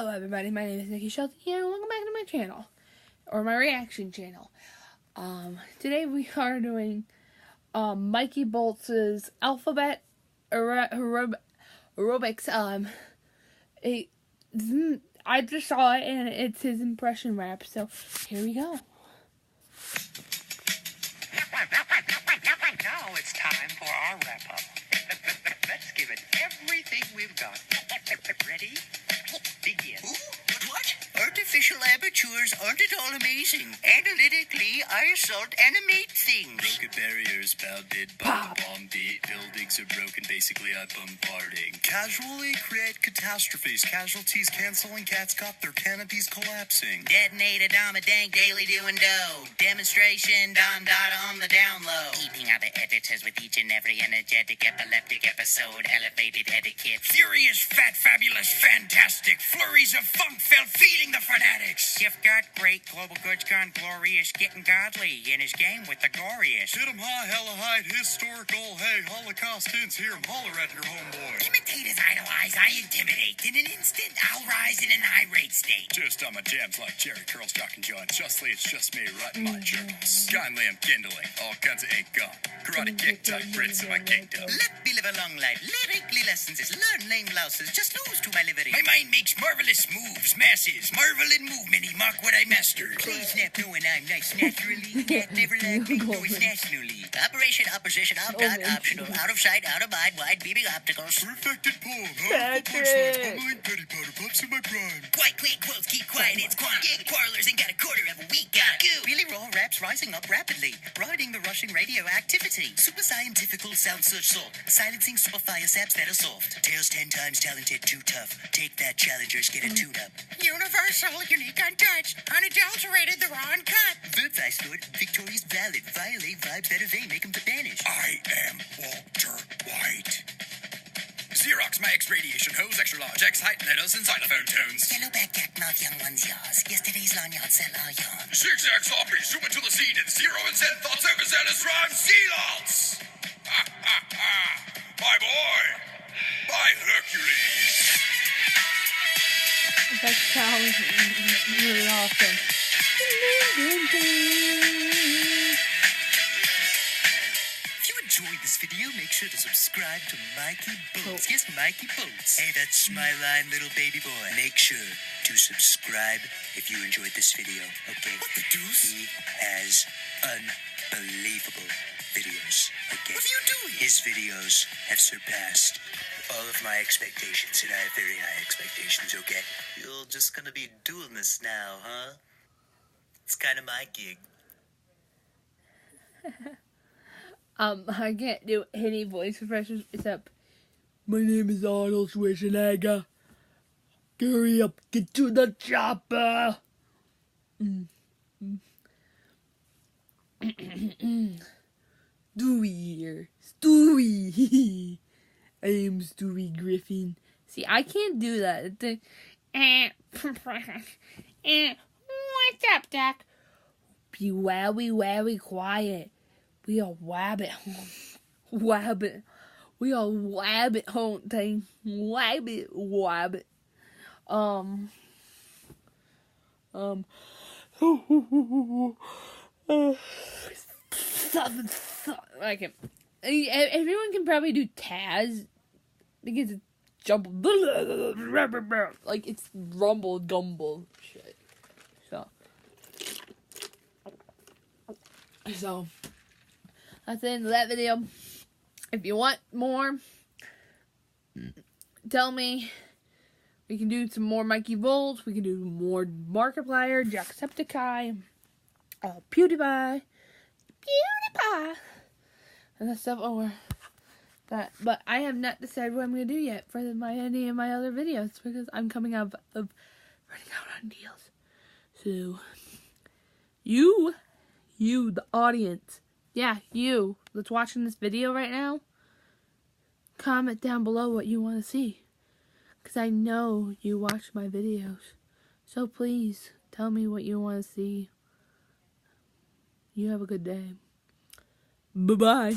Hello everybody, my name is Mikey Shelton here, and welcome back to my channel, or my reaction channel. Today we are doing Mikey Boltz's alphabet aerobics. I just saw it and it's his impression rap, so here we go. Now it's time for our wrap-up. Let's give it everything we've got. Ready? Begin. Ooh, what? Artificial apertures aren't at all amazing. Analytically, I assault animate things. Broken barriers, bounded by the bomb beat. Buildings are broken, basically I'm bombarding. Casually create catastrophes. Casualties canceling, cats got their canopies collapsing. Detonate a dom a dank daily doing dough. Demonstration dom data on the down low. Keeping out the editors with each and every energetic epileptic episode. Elevated etiquette. Furious, fat, fabulous, fantastic. Flurries of funk felt feeding the fanatics. Gift got great, global goods gone glorious, getting godly in his game with the goriest. Hit 'em high, hella high, historical. Hey, Holocaust hints, hear 'em holler at your homeboy. Imitators idolize, I intimidate. In an instant, I'll rise in an irate state. Just on my jams like Jerry Curls, Jock and John. Justly, it's just me writing my journals. Kindly, I'm kindling all kinds of ink gum. Karate kick type Brits in my kingdom. Let me live a long life. Lyrically lessons is learn lame louses. Just lose to my livery. My mind makes marvelous moves, masses, marvel in movement, mark what I mastered. Please snap knowing I'm nice naturally. That never like me noise nationally. Operation, opposition, op dot, optional. Out of sight, out of mind, wide beaming opticals. Perfected poem, harmful punchlines, mumbling petty powder puffs in my prime. Quite clean quotes, keep quiet, it's quant. Gig parlors ain't got a quarter of a week, got goo. Really raw raps rising up rapidly, riding the rushing radioactivity. Super scientifical sound search salt, silencing super fire saps that are soft. Tails 10 times talented, too tough. Take that, challengers, get a tune-up. Universal, unique, untouched, unadulterated, the raw uncut. Verb vice lord, victorious, valid, violate, vibe, better they make them to banish. I am Walter White. Xerox, my X-radiation hose, extra large, X-height letters and xylophone tones. Yellowback, mouth, young one's yours. Yesterday's lanyard sell our yarn. Zigzag zombies, zoom into the scene and zero and zen thoughts, overzealous rhymes, sea lots. Ha ha ha, my boy, by Hercules. That sounds really awesome. If you enjoyed this video, make sure to subscribe to Mikey Boltz. Yes, Mikey Boltz. Hey, that's my line, little baby boy. Make sure to subscribe if you enjoyed this video, okay? What the deuce? He has unbelievable videos, okay? What are you doing? His videos have surpassed all of my expectations, and I have very high expectations, okay? You're just gonna be doing this now, huh? It's kind of my gig. I can't do any voice impressions except, my name is Arnold Schwarzenegger. Hurry up, get to the chopper. Stewie here. Stewie. I am Stewie Griffin. See, I can't do that. What's up, Doc? Be wowie quiet. We are wabbit. We are wabbit hunting. Wabbit. Like it. Everyone can probably do Taz because it's jumbled, like it's rumble gumble shit. So that's the end of that video. If you want more, tell me. We can do some more Mikey Boltz. We can do more Markiplier, Jacksepticeye, PewDiePie, and that stuff over that. But I have not decided what I'm going to do yet for any of my other videos because I'm coming out of running out on deals. So, you, the audience, yeah, you that's watching this video right now, comment down below what you want to see. Because I know you watch my videos. So please, tell me what you want to see. You have a good day. Bye-bye.